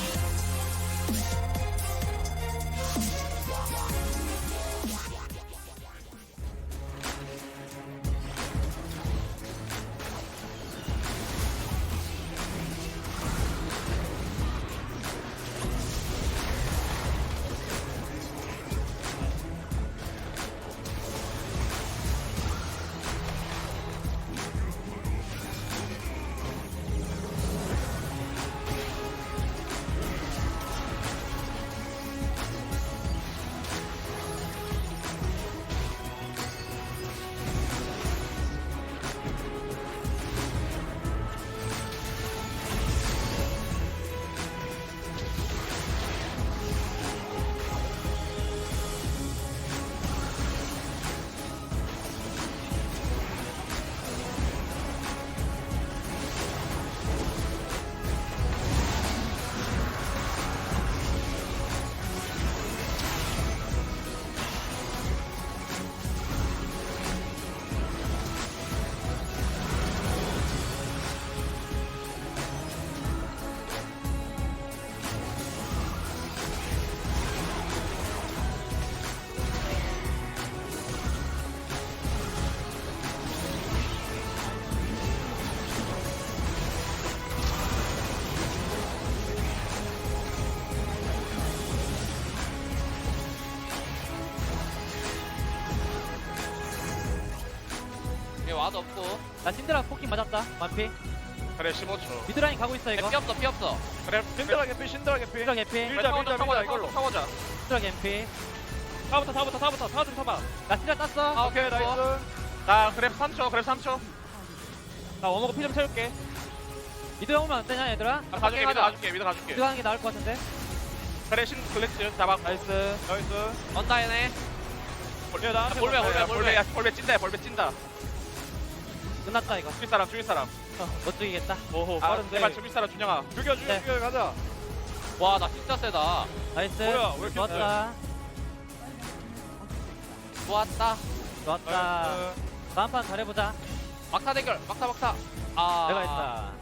와도 없고. 나 신드라 포킹 맞았다. 만피. 그래 15초. 미드라인 가고 있어 이거. 피 없어 피 없어. 그래 신드라 개피 신드라 개피. 신드라 개피. 밀자 이걸로 타보자. 신드라 개피. 타부터 타 좀 타봐. 나 신드라 땄어. 아 오케이 나이스. 나 그랩 3초. 나 원호고 피 좀 채울게. 미드 오면 안 되냐 얘들아? 가줄게 미드 가줄게. 미드 가는 게 나을 것 같은데. 그래 신 글래치 잡아. 나이스. 언다이네. 볼배 찐다. 끝났다 이거. 죽일 사람. 못 죽이겠다. 오호 빠른데. 제발 죽일 사람 준영아. 죽여 가자. 와 나 진짜 세다. 나이스. 뭐야, 왜 이렇게 좋았다. 좋았다. 다음 판 잘해보자. 막타 대결. 막타. 아. 내가 했다.